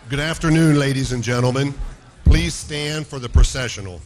Good afternoon, ladies and gentlemen. Please stand for the processional.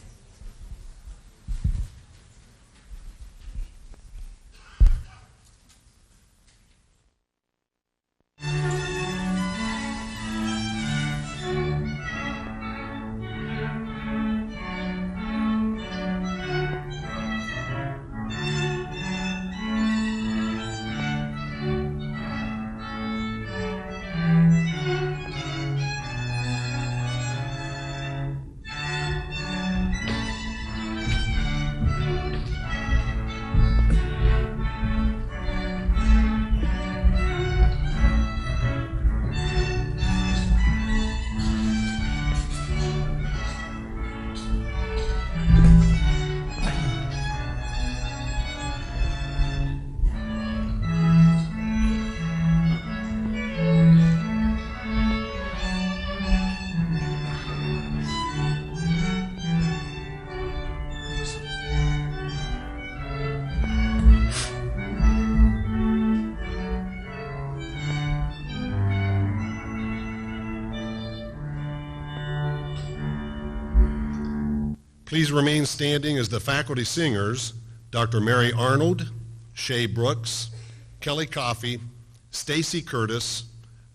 Please remain standing as the faculty singers, Dr. Mary Arnold, Shay Brooks, Kelly Coffey, Stacy Curtis,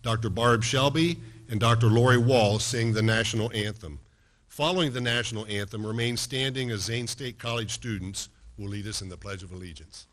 Dr. Barb Shelby, and Dr. Lori Wall sing the national anthem. Following the national anthem, remain standing as Zane State College students will lead us in the Pledge of Allegiance.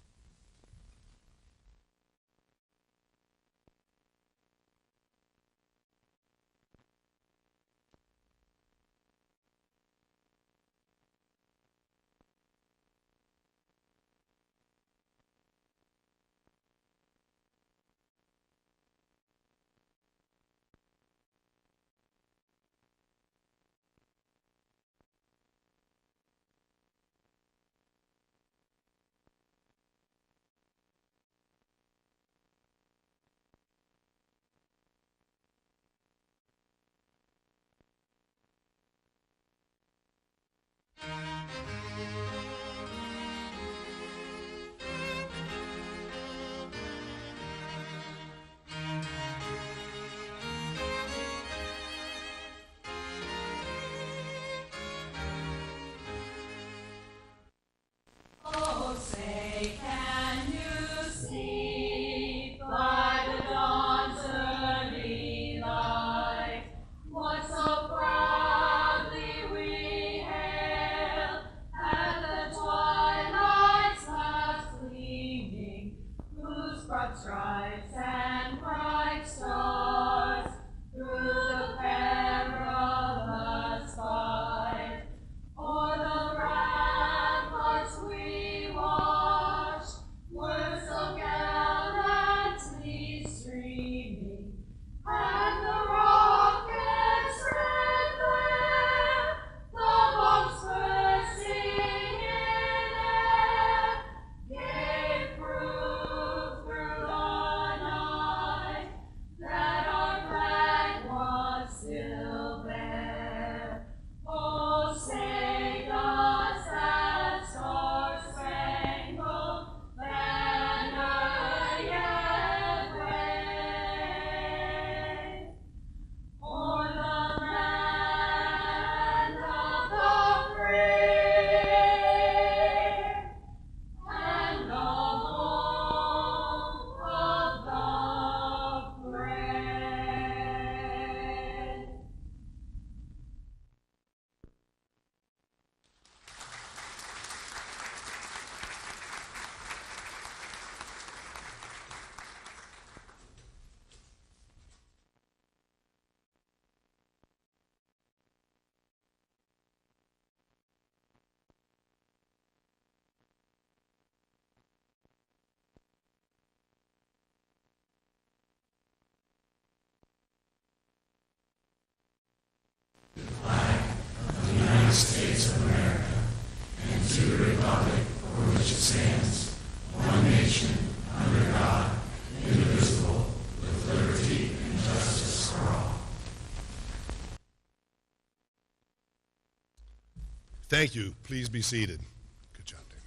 United States of America, and to the republic for which it stands, one nation, under God, indivisible, with liberty and justice for all. Thank you. Please be seated. Good job, David.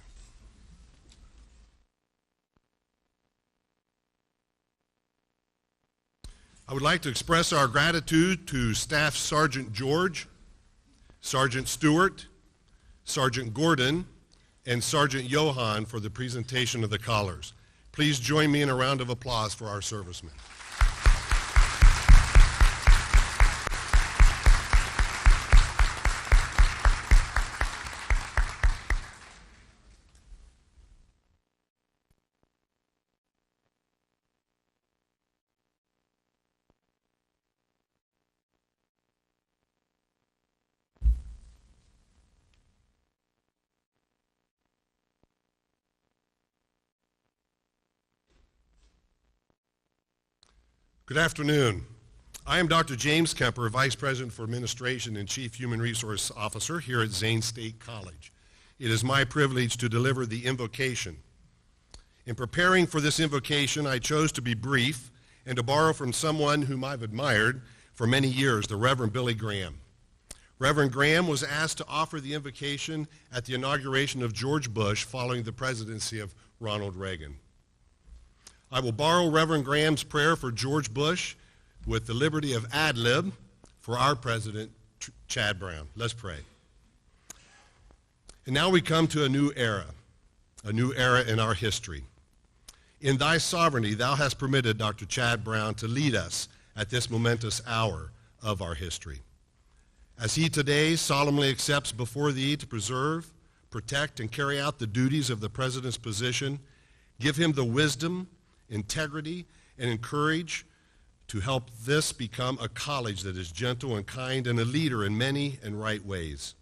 I I would like to express our gratitude to Staff Sergeant George, Sergeant Stewart, Sergeant Gordon, and Sergeant Johan for the presentation of the collars. Please join me in a round of applause for our servicemen. Good afternoon. I am Dr. James Kemper, Vice President for Administration and Chief Human Resource Officer here at Zane State College. It is my privilege to deliver the invocation. In preparing for this invocation, I chose to be brief and to borrow from someone whom I've admired for many years, the Reverend Billy Graham. Reverend Graham was asked to offer the invocation at the inauguration of George Bush following the presidency of Ronald Reagan. I will borrow Reverend Graham's prayer for George Bush with the liberty of ad lib for our president, Chad Brown. Let's pray. And now we come to a new era in our history. In thy sovereignty, thou hast permitted Dr. Chad Brown to lead us at this momentous hour of our history. As he today solemnly accepts before thee to preserve, protect, and carry out the duties of the president's position, give him the wisdom, integrity, and courage to help this become a college that is gentle and kind and a leader in many and right ways.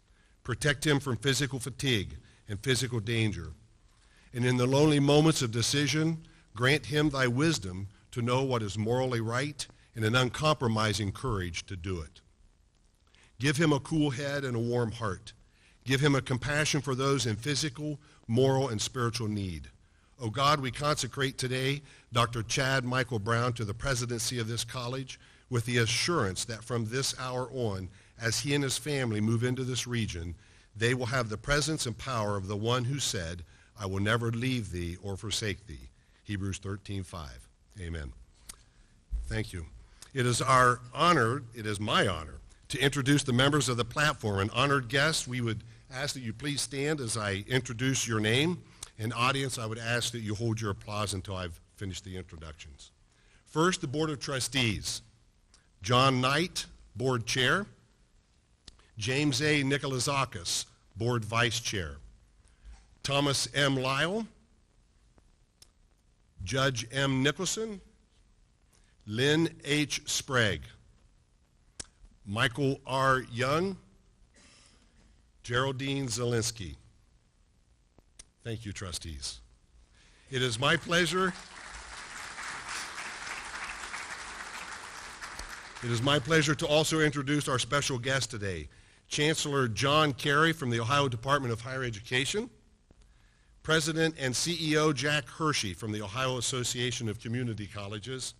Protect him from physical fatigue and physical danger. And in the lonely moments of decision, grant him thy wisdom to know what is morally right and an uncompromising courage to do it. Give him a cool head and a warm heart. Give him a compassion for those in physical, moral, and spiritual need. O God, we consecrate today Dr. Chad Michael Brown to the presidency of this college with the assurance that from this hour on, as he and his family move into this region, they will have the presence and power of the one who said, I will never leave thee or forsake thee. Hebrews 13:5. Amen. Thank you. It is my honor to introduce the members of the platform. And honored guests, we would ask that you please stand as I introduce your name. And audience, I would ask that you hold your applause until I've finished the introductions. First, the Board of Trustees. John Knight, Board Chair. James A. Nikolazakis, Board Vice Chair. Thomas M. Lyle. Judge M. Nicholson. Lynn H. Sprague. Michael R. Young. Geraldine Zielinski. Thank you, trustees. It is my pleasure. It is my pleasure to also introduce our special guest today, Chancellor John Kerry from the Ohio Department of Higher Education, President and CEO Jack Hershey from the Ohio Association of Community Colleges,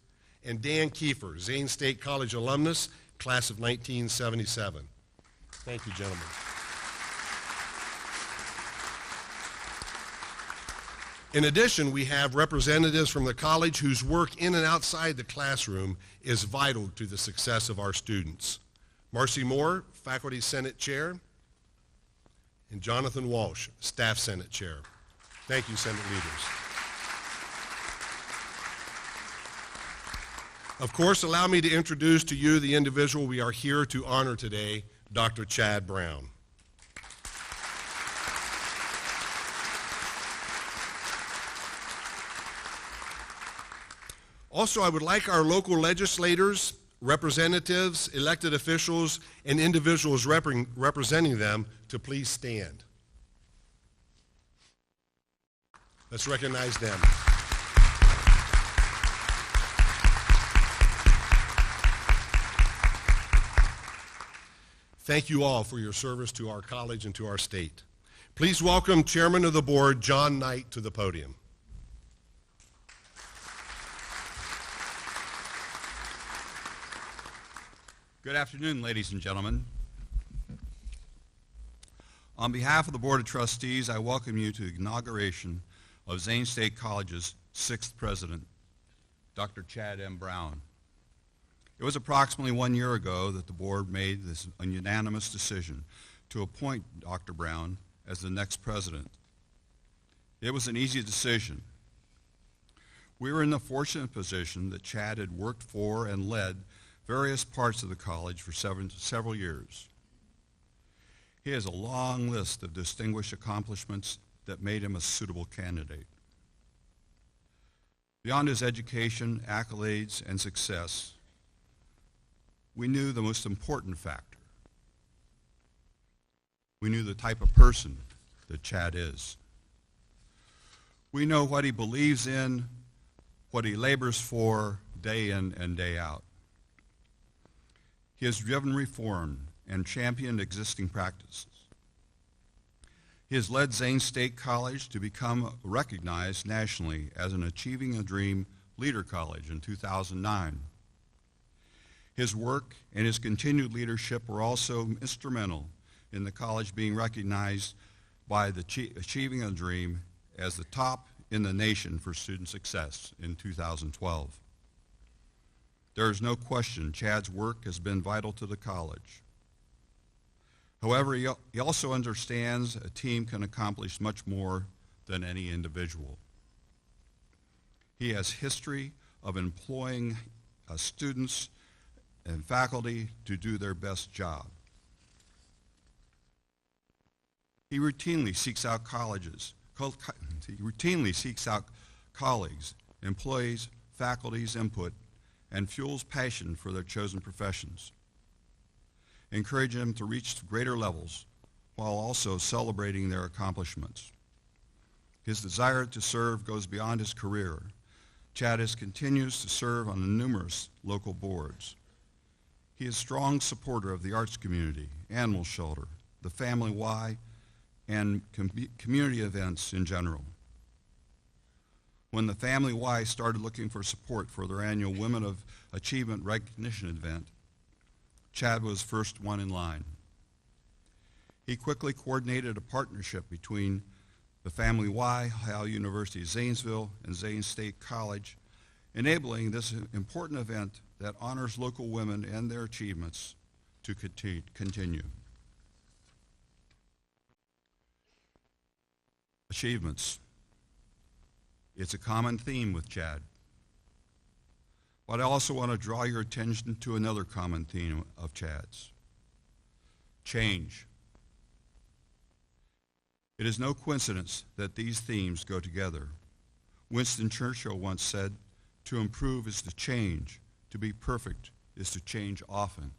and Dan Kiefer, Zane State College alumnus, class of 1977. Thank you, gentlemen. In addition, we have representatives from the college whose work in and outside the classroom is vital to the success of our students. Marcy Moore, Faculty Senate Chair, and Jonathan Walsh, Staff Senate Chair. Thank you, Senate leaders. Of course, allow me to introduce to you the individual we are here to honor today, Dr. Chad Brown. Also, I would like our local legislators, representatives, elected officials, and individuals representing them to please stand. Let's recognize them. Thank you all for your service to our college and to our state. Please welcome Chairman of the Board, John Knight, to the podium. Good afternoon, ladies and gentlemen. On behalf of the Board of Trustees, I welcome you to the inauguration of Zane State College's 6th president, Dr. Chad M. Brown. It was approximately 1 year ago that the board made this unanimous decision to appoint Dr. Brown as the next president. It was an easy decision. We were in the fortunate position that Chad had worked for and led various parts of the college for several years. He has a long list of distinguished accomplishments that made him a suitable candidate. Beyond his education, accolades, and success, we knew the most important factor. We knew the type of person that Chad is. We know what he believes in, what he labors for day in and day out. He has driven reform and championed existing practices. He has led Zane State College to become recognized nationally as an Achieving a Dream Leader College in 2009. His work and his continued leadership were also instrumental in the college being recognized by the Achieving a Dream as the top in the nation for student success in 2012. There is no question Chad's work has been vital to the college. However, he also understands a team can accomplish much more than any individual. He has history of employing students and faculty to do their best job. He routinely seeks out colleagues, employees, faculty's input, and fuels passion for their chosen professions, encouraging them to reach greater levels while also celebrating their accomplishments. His desire to serve goes beyond his career. Chad continues to serve on the numerous local boards. He is a strong supporter of the arts community, animal shelter, the Family Y, and community events in general. When the Family Y started looking for support for their annual Women of Achievement recognition event, Chad was first one in line. He quickly coordinated a partnership between the Family Y, Ohio University Zanesville, and Zane State College, enabling this important event that honors local women and their achievements to continue. Achievements. It's a common theme with Chad. But I also want to draw your attention to another common theme of Chad's: change. It is no coincidence that these themes go together. Winston Churchill once said, "To improve is to change. To be perfect is to change often."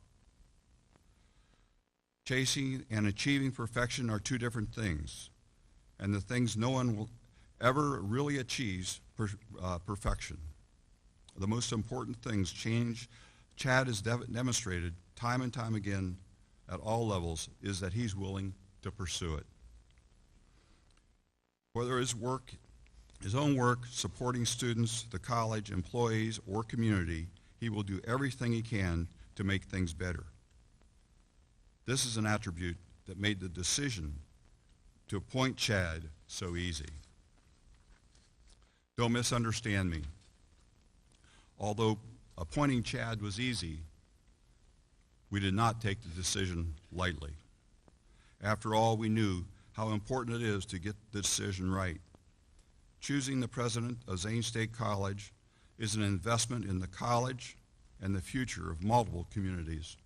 Chasing and achieving perfection are two different things, and the things no one will ever really achieves perfection. The most important things Chad has demonstrated time and time again at all levels is that he's willing to pursue it. Whether his own work supporting students, the college, employees, or community, he will do everything he can to make things better. This is an attribute that made the decision to appoint Chad so easy. Don't misunderstand me. Although appointing Chad was easy, we did not take the decision lightly. After all, we knew how important it is to get the decision right. Choosing the president of Zane State College is an investment in the college and the future of multiple communities.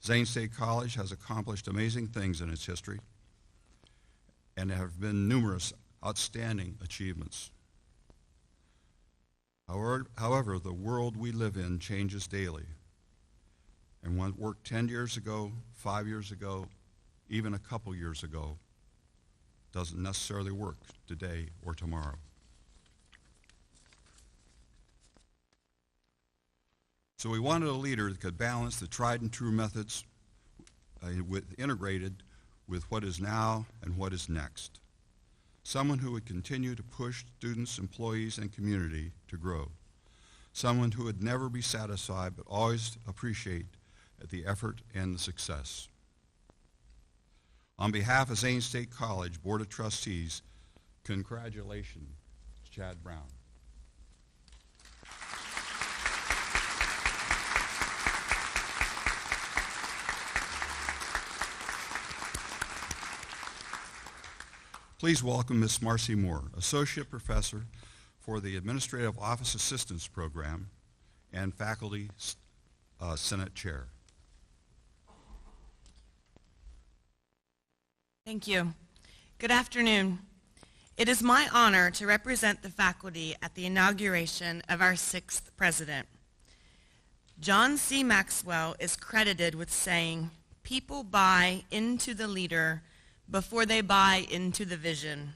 Zane State College has accomplished amazing things in its history, and there have been numerous outstanding achievements. However, the world we live in changes daily, and what worked 10 years ago, 5 years ago, even a couple years ago, doesn't necessarily work today or tomorrow. So we wanted a leader that could balance the tried and true methods integrated with what is now and what is next. Someone who would continue to push students, employees, and community to grow. Someone who would never be satisfied but always appreciate the effort and the success. On behalf of Zane State College Board of Trustees, congratulations, Chad Brown. Please welcome Ms. Marcy Moore, Associate Professor for the Administrative Office Assistance Program and Faculty Senate Chair. Thank you. Good afternoon. It is my honor to represent the faculty at the inauguration of our 6th president. John C. Maxwell is credited with saying, "People buy into the leader before they buy into the vision."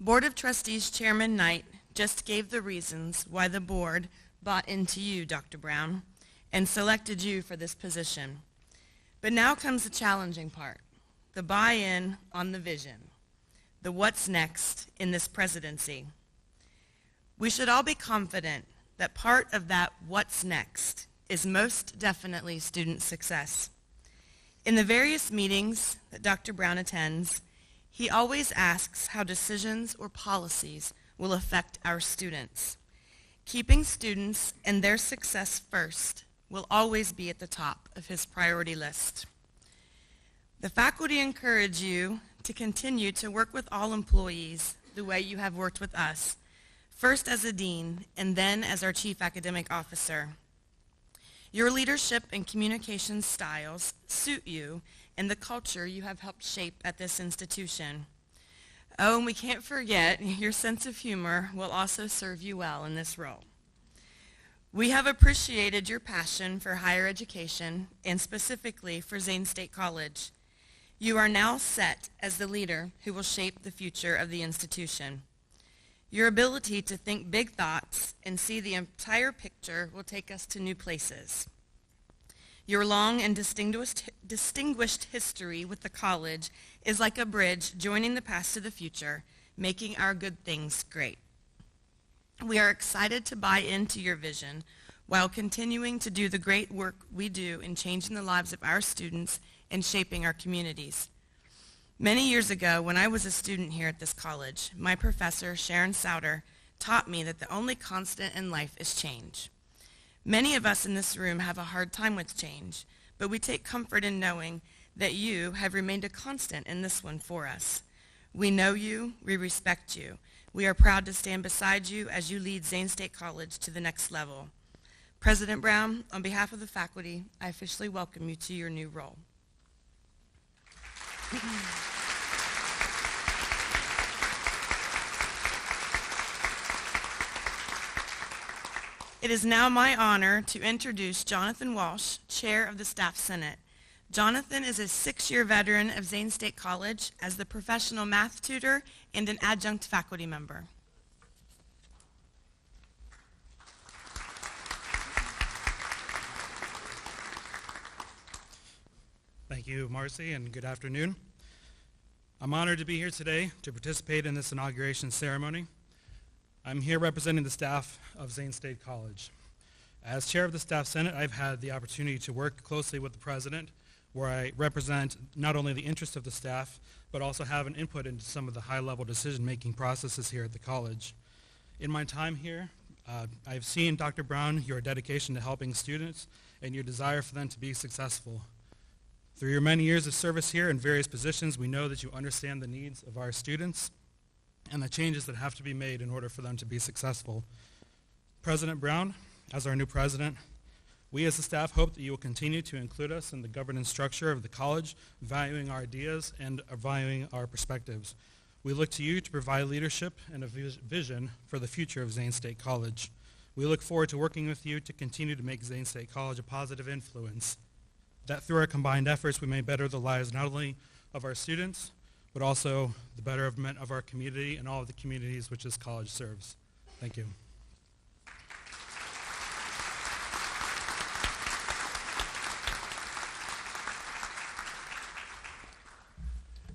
Board of Trustees Chairman Knight just gave the reasons why the board bought into you, Dr. Brown, and selected you for this position. But now comes the challenging part, the buy-in on the vision, the what's next in this presidency. We should all be confident that part of that what's next is most definitely student success. In the various meetings that Dr. Brown attends, he always asks how decisions or policies will affect our students. Keeping students and their success first will always be at the top of his priority list. The faculty encourage you to continue to work with all employees the way you have worked with us, first as a dean and then as our chief academic officer. Your leadership and communication styles suit you and the culture you have helped shape at this institution. Oh, and we can't forget, your sense of humor will also serve you well in this role. We have appreciated your passion for higher education and specifically for Zane State College. You are now set as the leader who will shape the future of the institution. Your ability to think big thoughts and see the entire picture will take us to new places. Your long and distinguished history with the college is like a bridge joining the past to the future, making our good things great. We are excited to buy into your vision while continuing to do the great work we do in changing the lives of our students and shaping our communities. Many years ago, when I was a student here at this college, my professor, Sharon Souter, taught me that the only constant in life is change. Many of us in this room have a hard time with change, but we take comfort in knowing that you have remained a constant in this one for us. We know you, we respect you. We are proud to stand beside you as you lead Zane State College to the next level. President Brown, on behalf of the faculty, I officially welcome you to your new role. It is now my honor to introduce Jonathan Walsh, Chair of the Staff Senate. Jonathan is a 6-year veteran of Zane State College as the professional math tutor and an adjunct faculty member. Thank you, Marcy, and good afternoon. I'm honored to be here today to participate in this inauguration ceremony. I'm here representing the staff of Zane State College. As chair of the Staff Senate, I've had the opportunity to work closely with the president, where I represent not only the interests of the staff, but also have an input into some of the high-level decision-making processes here at the college. In my time here, I've seen, Dr. Brown, your dedication to helping students and your desire for them to be successful. Through your many years of service here in various positions, we know that you understand the needs of our students and the changes that have to be made in order for them to be successful. President Brown, as our new president, we as the staff hope that you will continue to include us in the governance structure of the college, valuing our ideas and valuing our perspectives. We look to you to provide leadership and a vision for the future of Zane State College. We look forward to working with you to continue to make Zane State College a positive influence, that through our combined efforts we may better the lives not only of our students, but also the betterment of our community and all of the communities which this college serves. Thank you.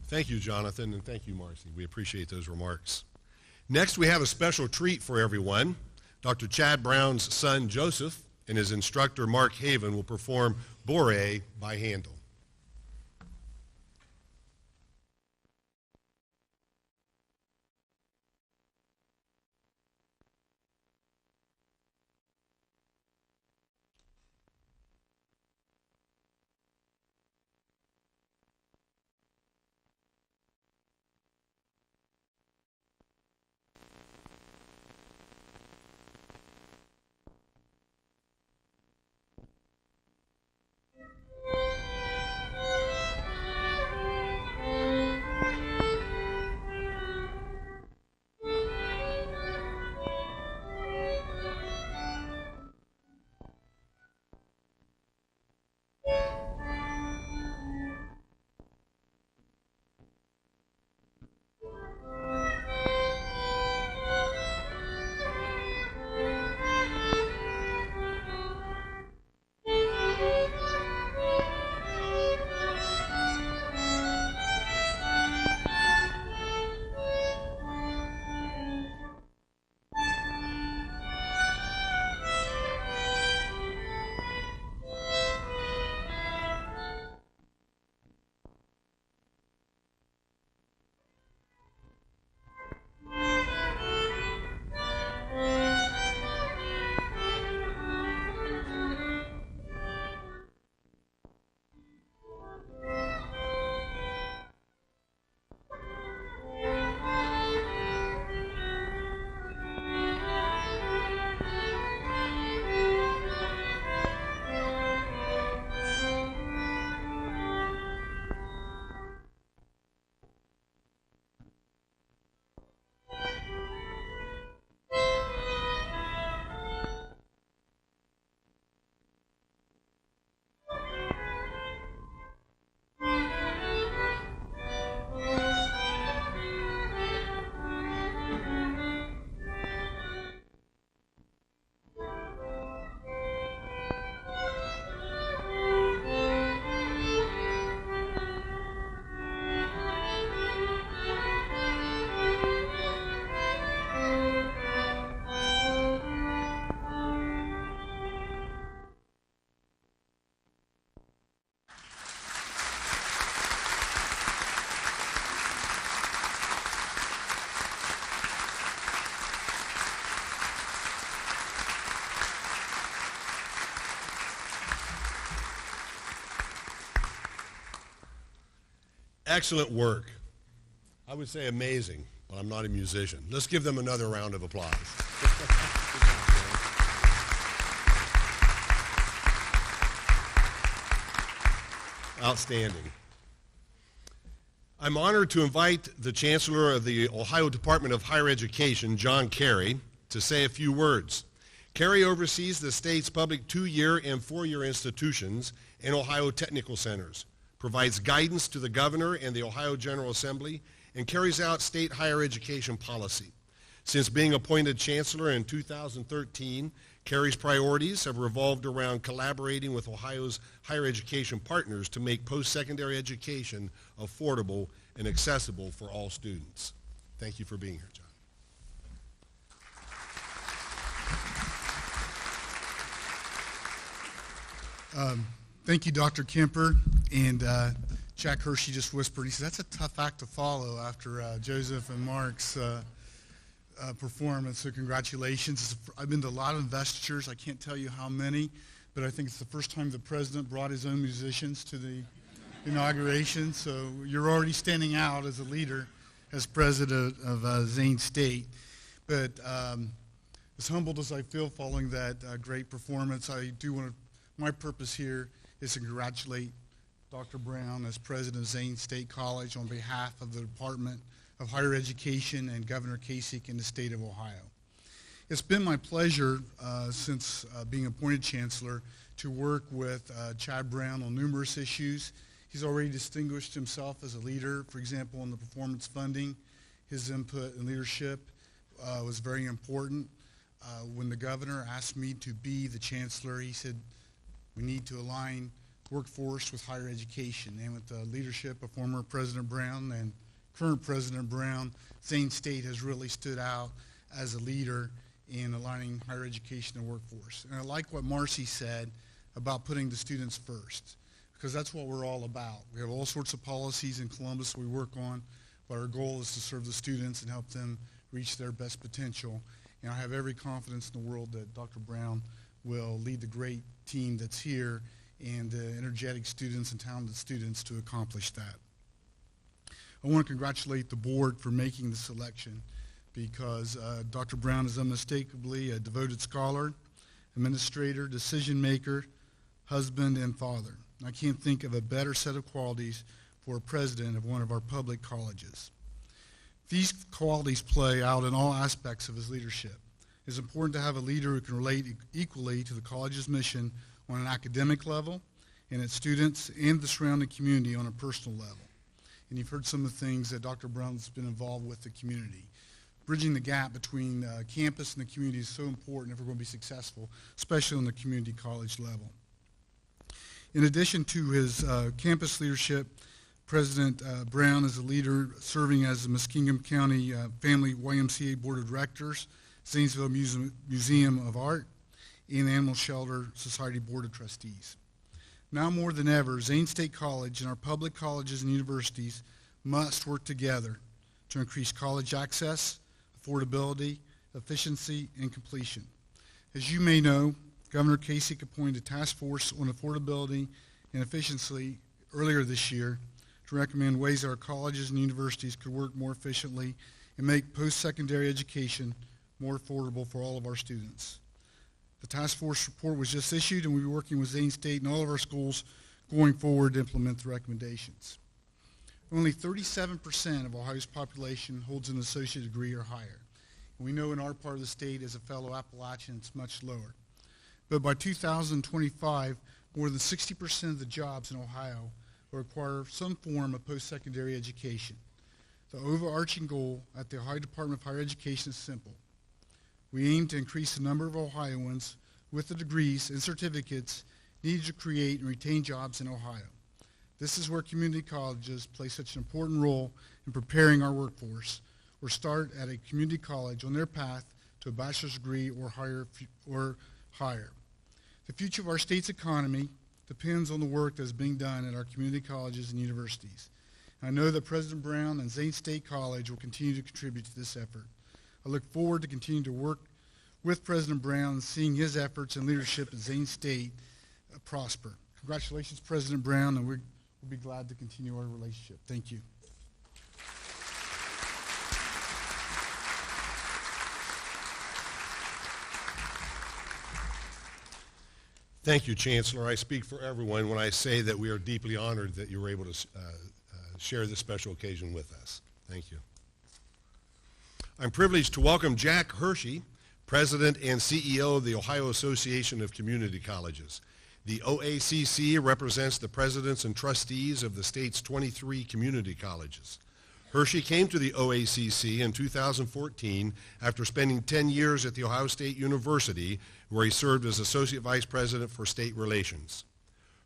Thank you, Jonathan, and thank you, Marcy. We appreciate those remarks. Next, we have a special treat for everyone. Dr. Chad Brown's son, Joseph, and his instructor, Mark Haven, will perform Boree by Handel. Excellent work. I would say amazing, but I'm not a musician. Let's give them another round of applause. Outstanding. I'm honored to invite the Chancellor of the Ohio Department of Higher Education, John Carey, to say a few words. Carey oversees the state's public 2-year and 4-year institutions and Ohio technical centers, provides guidance to the governor and the Ohio General Assembly, and carries out state higher education policy. Since being appointed Chancellor in 2013, Carey's priorities have revolved around collaborating with Ohio's higher education partners to make post-secondary education affordable and accessible for all students. Thank you for being here, John. Thank you, Dr. Kemper. And Jack Hershey just whispered, he said, that's a tough act to follow after Joseph and Mark's performance, so congratulations. I've been to a lot of investitures. I can't tell you how many, but I think it's the first time the president brought his own musicians to the inauguration, so you're already standing out as a leader, as president of Zane State. But as humbled as I feel following that great performance, I do want to, my purpose here is to congratulate Dr. Brown as president of Zane State College on behalf of the Department of Higher Education and Governor Kasich in the state of Ohio. It's been my pleasure since being appointed Chancellor to work with Chad Brown on numerous issues. He's already distinguished himself as a leader, for example, on the performance funding. His input and leadership was very important. When the governor asked me to be the Chancellor, he said, we need to align workforce with higher education. And with the leadership of former President Brown and current President Brown, Zane State has really stood out as a leader in aligning higher education and workforce. And I like what Marcy said about putting the students first, because that's what we're all about. We have all sorts of policies in Columbus we work on, but our goal is to serve the students and help them reach their best potential. And I have every confidence in the world that Dr. Brown will lead the great team that's here and the energetic students and talented students to accomplish that. I want to congratulate the board for making the selection, because Dr. Brown is unmistakably a devoted scholar, administrator, decision maker, husband, and father. I can't think of a better set of qualities for a president of one of our public colleges. These qualities play out in all aspects of his leadership. It's important to have a leader who can relate equally to the college's mission on an academic level and its students and the surrounding community on a personal level. And you've heard some of the things that Dr. Brown's been involved with the community. Bridging the gap between campus and the community is so important if we're going to be successful, especially on the community college level. In addition to his campus leadership, President Brown is a leader serving as the Muskingum County Family YMCA Board of Directors, Zanesville Museum of Art, and Animal Shelter Society Board of Trustees. Now more than ever, Zane State College and our public colleges and universities must work together to increase college access, affordability, efficiency, and completion. As you may know, Governor Kasich appointed a task force on affordability and efficiency earlier this year to recommend ways our colleges and universities could work more efficiently and make post-secondary education more affordable for all of our students. The task force report was just issued, and we'll be working with Zane State and all of our schools going forward to implement the recommendations. Only 37% of Ohio's population holds an associate degree or higher. And we know in our part of the state, as a fellow Appalachian, it's much lower. But by 2025, more than 60% of the jobs in Ohio will require some form of post-secondary education. The overarching goal at the Ohio Department of Higher Education is simple. We aim to increase the number of Ohioans with the degrees and certificates needed to create and retain jobs in Ohio. This is where community colleges play such an important role in preparing our workforce, or start at a community college on their path to a bachelor's degree or higher. The future of our state's economy depends on the work that is being done at our community colleges and universities. And I know that President Brown and Zane State College will continue to contribute to this effort. I look forward to continuing to work with President Brown and seeing his efforts and leadership at Zane State prosper. Congratulations, President Brown, and we we'll be glad to continue our relationship. Thank you. Thank you, Chancellor. I speak for everyone when I say that we are deeply honored that you were able to share this special occasion with us. Thank you. I'm privileged to welcome Jack Hershey, President and CEO of the Ohio Association of Community Colleges. The OACC represents the presidents and trustees of the state's 23 community colleges. Hershey came to the OACC in 2014 after spending 10 years at The Ohio State University, where he served as Associate Vice President for State Relations.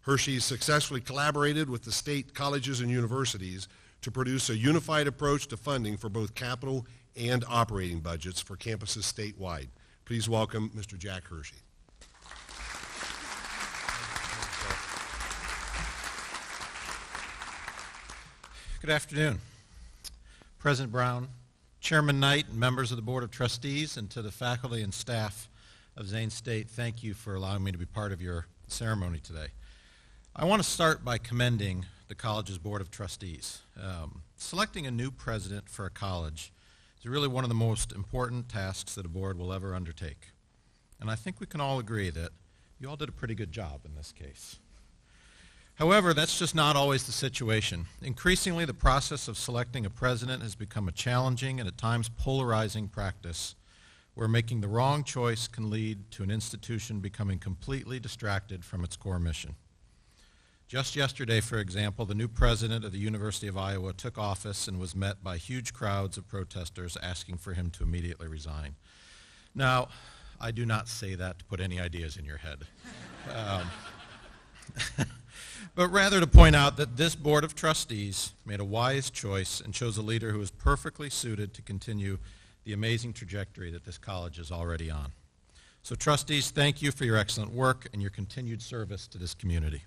Hershey successfully collaborated with the state colleges and universities to produce a unified approach to funding for both capital and operating budgets for campuses statewide. Please welcome Mr. Jack Hershey. Good afternoon. President Brown, Chairman Knight, and members of the Board of Trustees, and to the faculty and staff of Zane State, thank you for allowing me to be part of your ceremony today. I want to start by commending the college's Board of Trustees. Selecting a new president for a college is really one of the most important tasks that a board will ever undertake. And I think we can all agree that you all did a pretty good job in this case. However, that's just not always the situation. Increasingly, the process of selecting a president has become a challenging and at times polarizing practice where making the wrong choice can lead to an institution becoming completely distracted from its core mission. Just yesterday, for example, the new president of the University of Iowa took office and was met by huge crowds of protesters asking for him to immediately resign. Now, I do not say that to put any ideas in your head. But rather to point out that this Board of Trustees made a wise choice and chose a leader who is perfectly suited to continue the amazing trajectory that this college is already on. So trustees, thank you for your excellent work and your continued service to this community.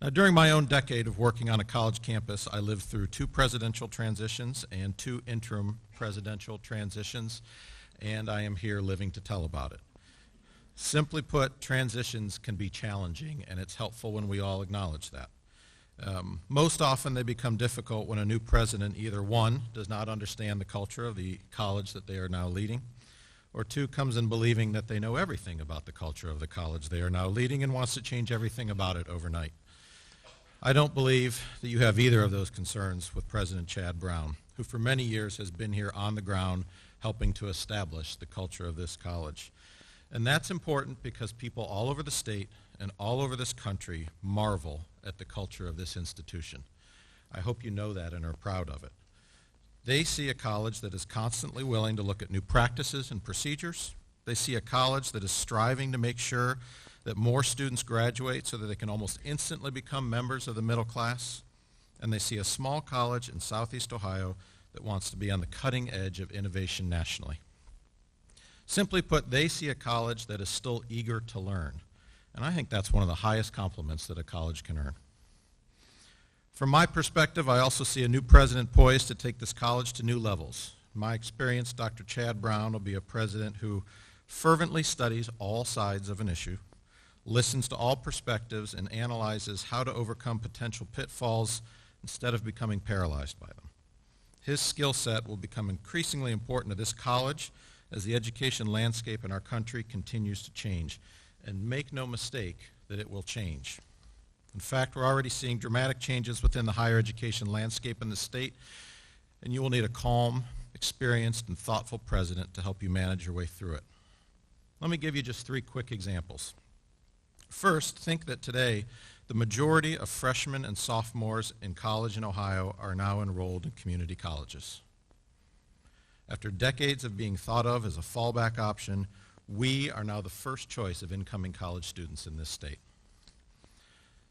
Now, during my own decade of working on a college campus, I lived through 2 presidential transitions and 2 interim presidential transitions, and I am here living to tell about it. Simply put, transitions can be challenging, and it's helpful when we all acknowledge that. Most often they become difficult when a new president either 1, does not understand the culture of the college that they are now leading, or 2, comes in believing that they know everything about the culture of the college they are now leading and wants to change everything about it overnight. I don't believe that you have either of those concerns with President Chad Brown, who for many years has been here on the ground helping to establish the culture of this college. And that's important because people all over the state and all over this country marvel at the culture of this institution. I hope you know that and are proud of it. They see a college that is constantly willing to look at new practices and procedures. They see a college that is striving to make sure that more students graduate so that they can almost instantly become members of the middle class. And they see a small college in Southeast Ohio that wants to be on the cutting edge of innovation nationally. Simply put, they see a college that is still eager to learn. And I think that's one of the highest compliments that a college can earn. From my perspective, I also see a new president poised to take this college to new levels. In my experience, Dr. Chad Brown will be a president who fervently studies all sides of an issue, listens to all perspectives, and analyzes how to overcome potential pitfalls instead of becoming paralyzed by them. His skill set will become increasingly important to this college as the education landscape in our country continues to change. And make no mistake that it will change. In fact, we're already seeing dramatic changes within the higher education landscape in the state, and you will need a calm, experienced, and thoughtful president to help you manage your way through it. Let me give you just 3 quick examples. First, think that today the majority of freshmen and sophomores in college in Ohio are now enrolled in community colleges. After decades of being thought of as a fallback option, we are now the first choice of incoming college students in this state.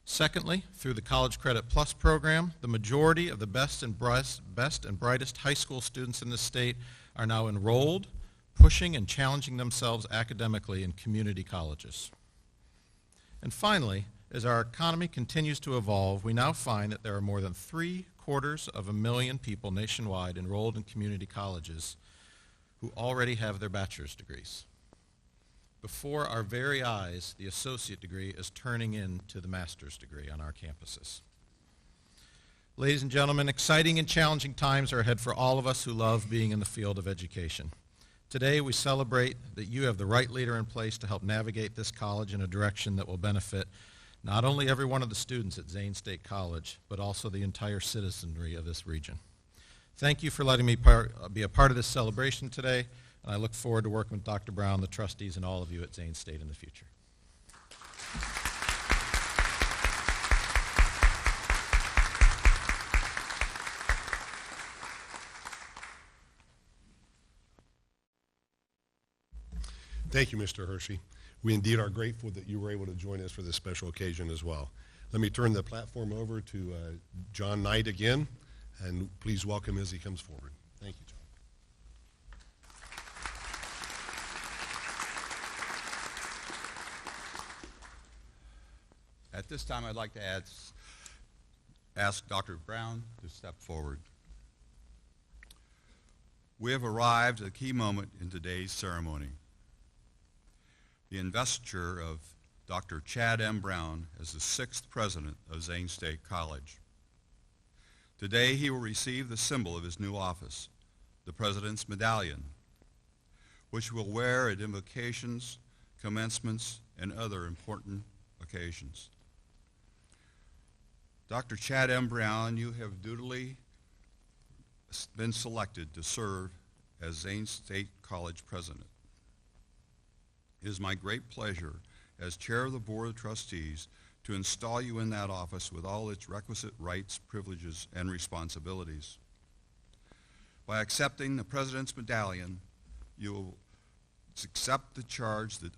Secondly, through the College Credit Plus program, the majority of the best and brightest high school students in this state are now enrolled, pushing and challenging themselves academically in community colleges. And finally, as our economy continues to evolve, we now find that there are more than 750,000 people nationwide enrolled in community colleges who already have their bachelor's degrees. Before our very eyes, the associate degree is turning into the master's degree on our campuses. Ladies and gentlemen, exciting and challenging times are ahead for all of us who love being in the field of education. Today, we celebrate that you have the right leader in place to help navigate this college in a direction that will benefit not only every one of the students at Zane State College, but also the entire citizenry of this region. Thank you for letting me be a part of this celebration today, and I look forward to working with Dr. Brown, the trustees, and all of you at Zane State in the future. Thank you, Mr. Hershey. We indeed are grateful that you were able to join us for this special occasion as well. Let me turn the platform over to John Knight again, and please welcome him as he comes forward. Thank you, John. At this time, I'd like to ask Dr. Brown to step forward. We have arrived at a key moment in today's ceremony, the investiture of Dr. Chad M. Brown as the 6th president of Zane State College. Today, he will receive the symbol of his new office, the President's Medallion, which we'll wear at invocations, commencements, and other important occasions. Dr. Chad M. Brown, you have dutifully been selected to serve as Zane State College president. It is my great pleasure as chair of the Board of Trustees to install you in that office with all its requisite rights, privileges, and responsibilities. By accepting the President's Medallion, you will accept the charge that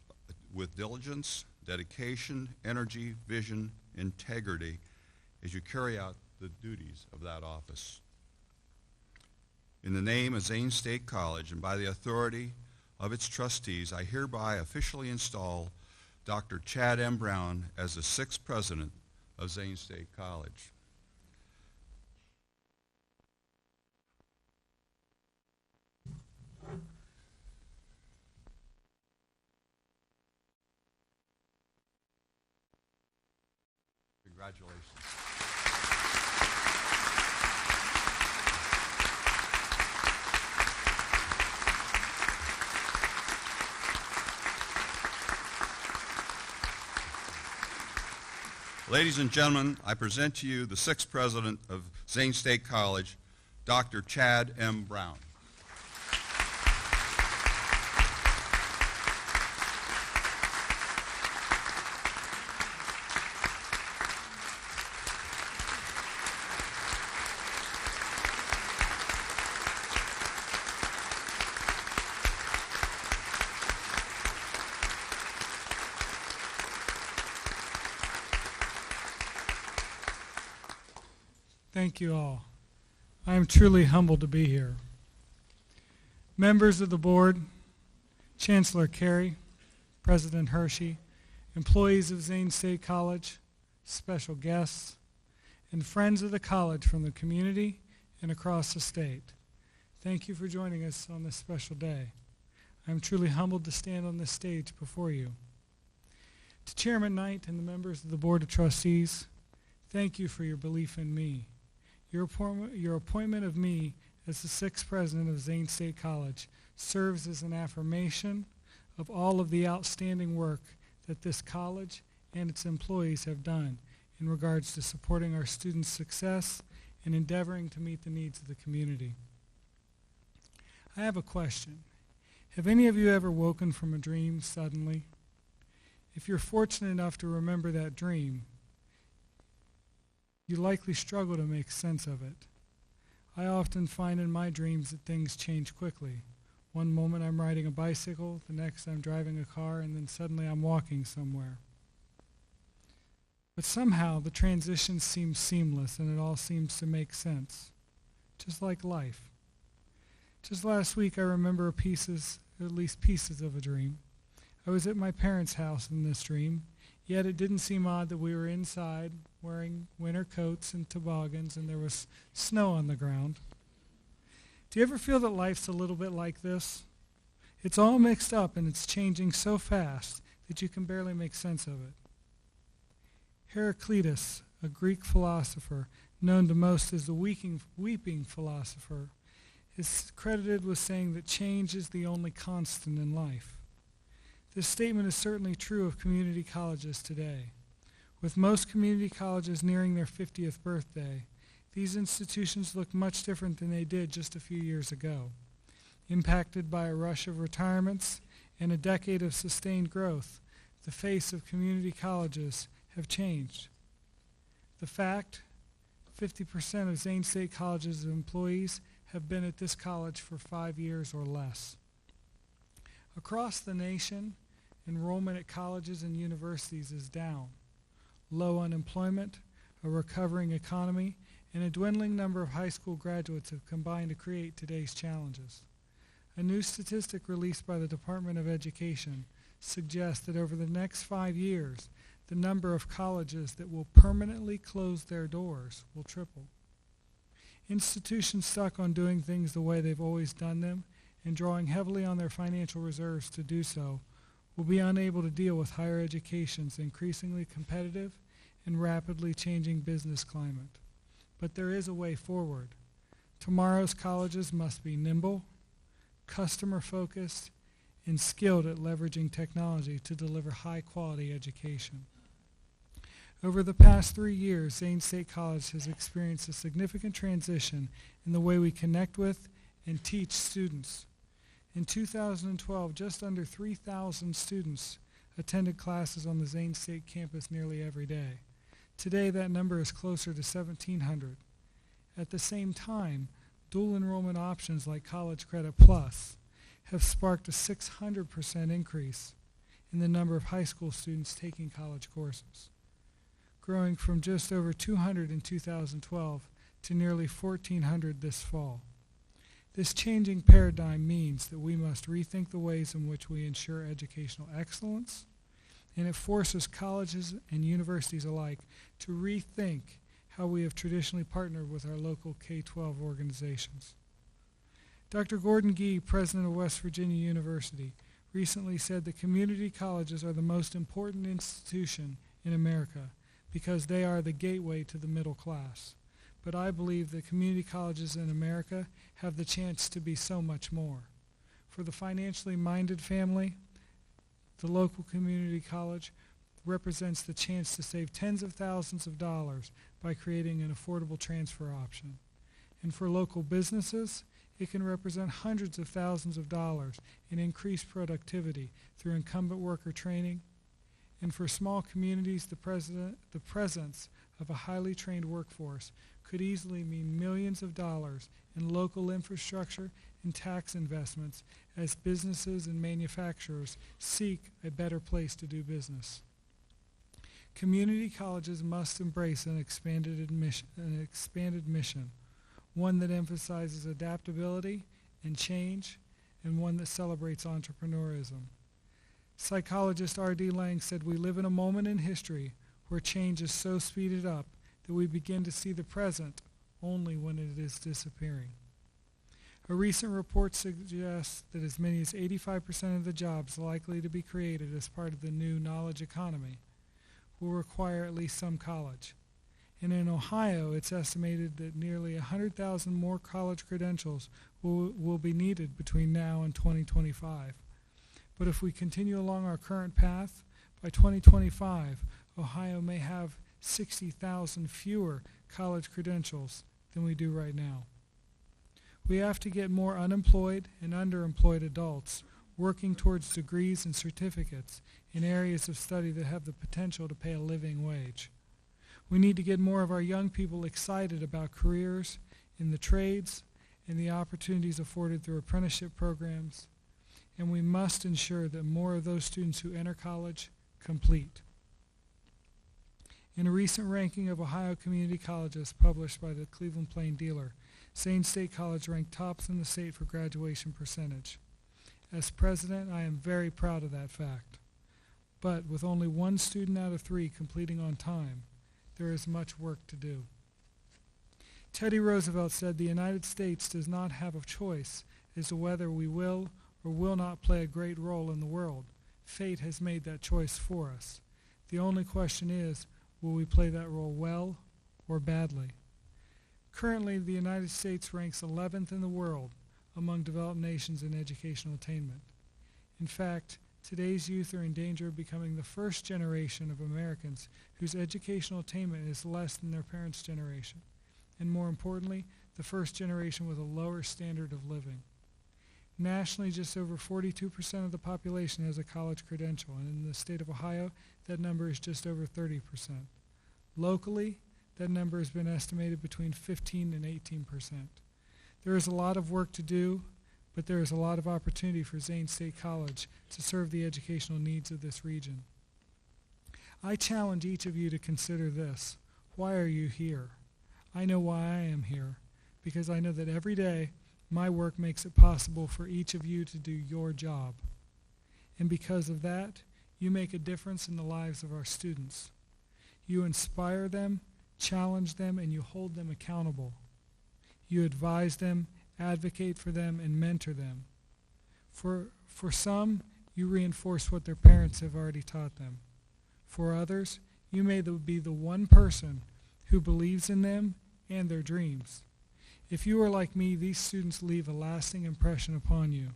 with diligence, dedication, energy, vision, integrity, as you carry out the duties of that office. In the name of Zane State College and by the authority of its trustees, I hereby officially install Dr. Chad M. Brown as the 6th president of Zane State College. Congratulations. Ladies and gentlemen, I present to you the 6th president of Zane State College, Dr. Chad M. Brown. Thank you all. I am truly humbled to be here. Members of the board, Chancellor Carey, President Hershey, employees of Zane State College, special guests, and friends of the college from the community and across the state. Thank you for joining us on this special day. I am truly humbled to stand on this stage before you. To Chairman Knight and the members of the Board of Trustees, thank you for your belief in me. Your appointment of me as the 6th president of Zane State College serves as an affirmation of all of the outstanding work that this college and its employees have done in regards to supporting our students' success and endeavoring to meet the needs of the community. I have a question. Have any of you ever woken from a dream suddenly? If you're fortunate enough to remember that dream, you likely struggle to make sense of it. I often find in my dreams that things change quickly. One moment I'm riding a bicycle, the next I'm driving a car, and then suddenly I'm walking somewhere. But somehow the transitions seem seamless and it all seems to make sense, just like life. Just last week I remember at least pieces of a dream. I was at my parents' house in this dream, yet it didn't seem odd that we were inside wearing winter coats and toboggans and there was snow on the ground. Do you ever feel that life's a little bit like this? It's all mixed up and it's changing so fast that you can barely make sense of it. Heraclitus, a Greek philosopher known to most as the weeping philosopher, is credited with saying that change is the only constant in life. This statement is certainly true of community colleges today. With most community colleges nearing their 50th birthday, these institutions look much different than they did just a few years ago. Impacted by a rush of retirements and a decade of sustained growth, the face of community colleges have changed. The fact, 50% of Zane State College's employees have been at this college for 5 years or less. Across the nation, enrollment at colleges and universities is down. Low unemployment, a recovering economy, and a dwindling number of high school graduates have combined to create today's challenges. A new statistic released by the Department of Education suggests that over the next 5 years, the number of colleges that will permanently close their doors will triple. Institutions stuck on doing things the way they've always done them and drawing heavily on their financial reserves to do so will be unable to deal with higher education's increasingly competitive and rapidly changing business climate. But there is a way forward. Tomorrow's colleges must be nimble, customer-focused, and skilled at leveraging technology to deliver high-quality education. Over the past 3 years, Zane State College has experienced a significant transition in the way we connect with and teach students. In 2012, just under 3,000 students attended classes on the Zane State campus nearly every day. Today, that number is closer to 1,700. At the same time, dual enrollment options like College Credit Plus have sparked a 600% increase in the number of high school students taking college courses, growing from just over 200 in 2012 to nearly 1,400 this fall. This changing paradigm means that we must rethink the ways in which we ensure educational excellence, and it forces colleges and universities alike to rethink how we have traditionally partnered with our local K-12 organizations. Dr. Gordon Gee, president of West Virginia University, recently said that community colleges are the most important institution in America because they are the gateway to the middle class. But I believe that community colleges in America have the chance to be so much more. For the financially minded family, the local community college represents the chance to save tens of thousands of dollars by creating an affordable transfer option. And for local businesses, it can represent hundreds of thousands of dollars in increased productivity through incumbent worker training. And for small communities, the presence of a highly trained workforce could easily mean millions of dollars in local infrastructure and tax investments as businesses and manufacturers seek a better place to do business. Community colleges must embrace an expanded mission, one that emphasizes adaptability and change, and one that celebrates entrepreneurism. Psychologist R.D. Lang said, "We live in a moment in history where change is so speeded up that we begin to see the present only when it is disappearing." A recent report suggests that as many as 85% of the jobs likely to be created as part of the new knowledge economy will require at least some college. And in Ohio, it's estimated that nearly 100,000 more college credentials will be needed between now and 2025. But if we continue along our current path, by 2025, Ohio may have 60,000 fewer college credentials than we do right now. We have to get more unemployed and underemployed adults working towards degrees and certificates in areas of study that have the potential to pay a living wage. We need to get more of our young people excited about careers in the trades and the opportunities afforded through apprenticeship programs, and we must ensure that more of those students who enter college complete. In a recent ranking of Ohio community colleges published by the Cleveland Plain Dealer, Zane State College ranked tops in the state for graduation percentage. As president, I am very proud of that fact. But with only 1 student out of 3 completing on time, there is much work to do. Teddy Roosevelt said the United States does not have a choice as to whether we will or will not play a great role in the world. Fate has made that choice for us. The only question is, will we play that role well or badly? Currently, the United States ranks 11th in the world among developed nations in educational attainment. In fact, today's youth are in danger of becoming the first generation of Americans whose educational attainment is less than their parents' generation, and more importantly, the first generation with a lower standard of living. Nationally, just over 42% of the population has a college credential, and in the state of Ohio, that number is just over 30%. Locally, that number has been estimated between 15 and 18%. There is a lot of work to do, but there is a lot of opportunity for Zane State College to serve the educational needs of this region. I challenge each of you to consider this. Why are you here? I know why I am here, because I know that every day my work makes it possible for each of you to do your job. And because of that, you make a difference in the lives of our students. You inspire them, challenge them, and you hold them accountable. You advise them, advocate for them, and mentor them. For some, you reinforce what their parents have already taught them. For others, you may be the one person who believes in them and their dreams. If you are like me, these students leave a lasting impression upon you.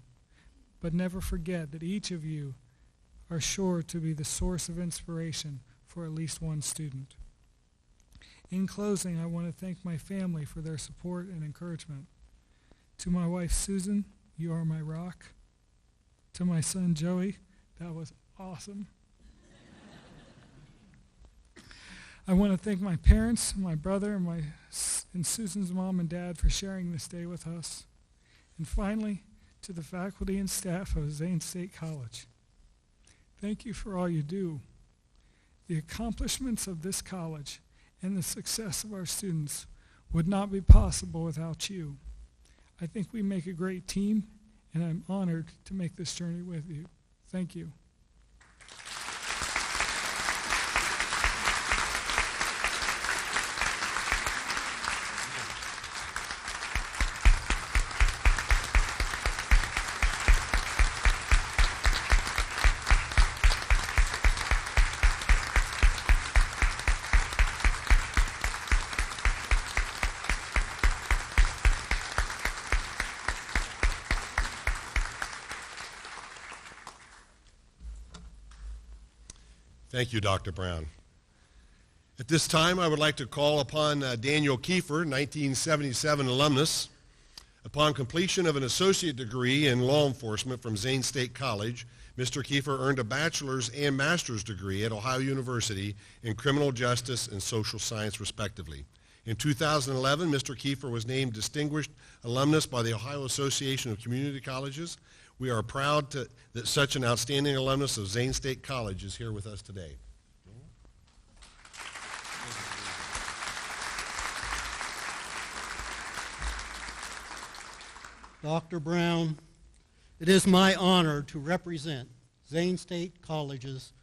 But never forget that each of you are sure to be the source of inspiration for at least one student. In closing, I want to thank my family for their support and encouragement. To my wife, Susan, you are my rock. To my son, Joey, that was awesome. I want to thank my parents, my brother, and Susan's mom and dad for sharing this day with us. And finally, to the faculty and staff of Zane State College. Thank you for all you do. The accomplishments of this college and the success of our students would not be possible without you. I think we make a great team, and I'm honored to make this journey with you. Thank you. Thank you, Dr. Brown. At this time, I would like to call upon Daniel Kiefer, 1977 alumnus. Upon completion of an associate degree in law enforcement from Zane State College, Mr. Kiefer earned a bachelor's and master's degree at Ohio University in criminal justice and social science, respectively. In 2011, Mr. Kiefer was named Distinguished Alumnus by the Ohio Association of Community Colleges. We are proud that such an outstanding alumnus of Zane State College is here with us today. Dr. Brown, it is my honor to represent Zane State College's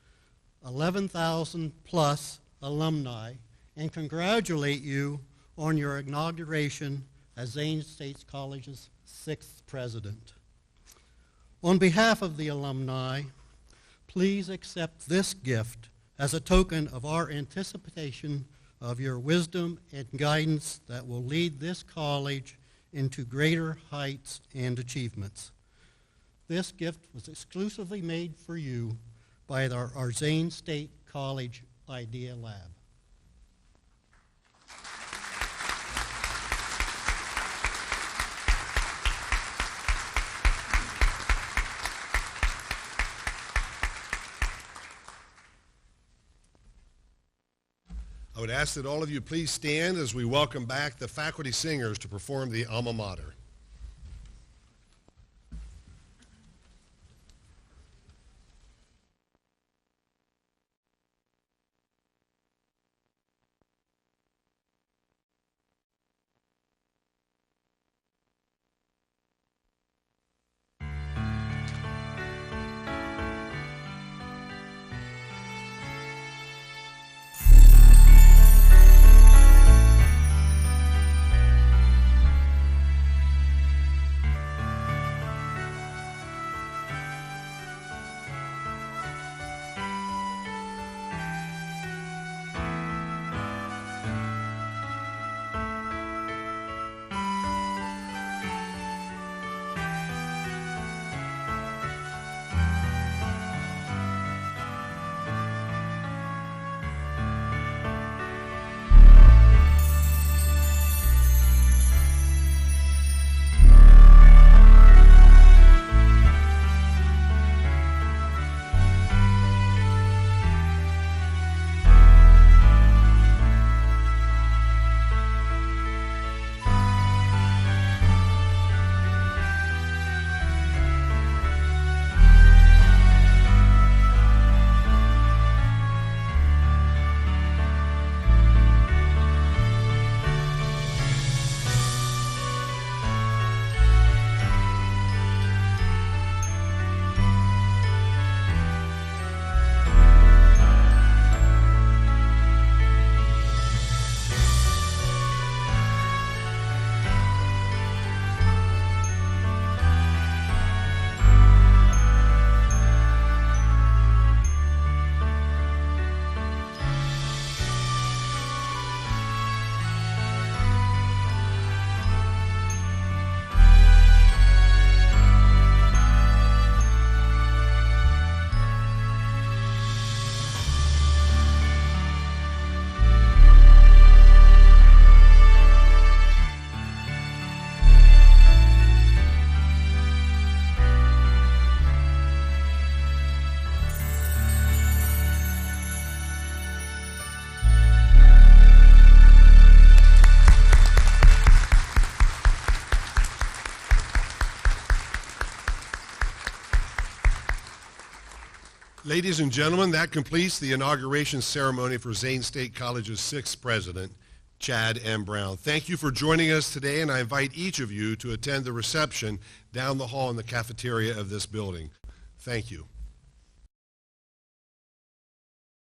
11,000 plus alumni and congratulate you on your inauguration as Zane State College's 6th president. On behalf of the alumni, please accept this gift as a token of our anticipation of your wisdom and guidance that will lead this college into greater heights and achievements. This gift was exclusively made for you by our Zane State College Idea Lab. I would ask that all of you please stand as we welcome back the faculty singers to perform the alma mater. Ladies and gentlemen, that completes the inauguration ceremony for Zane State College's 6th president, Chad M. Brown. Thank you for joining us today, and I invite each of you to attend the reception down the hall in the cafeteria of this building. Thank you.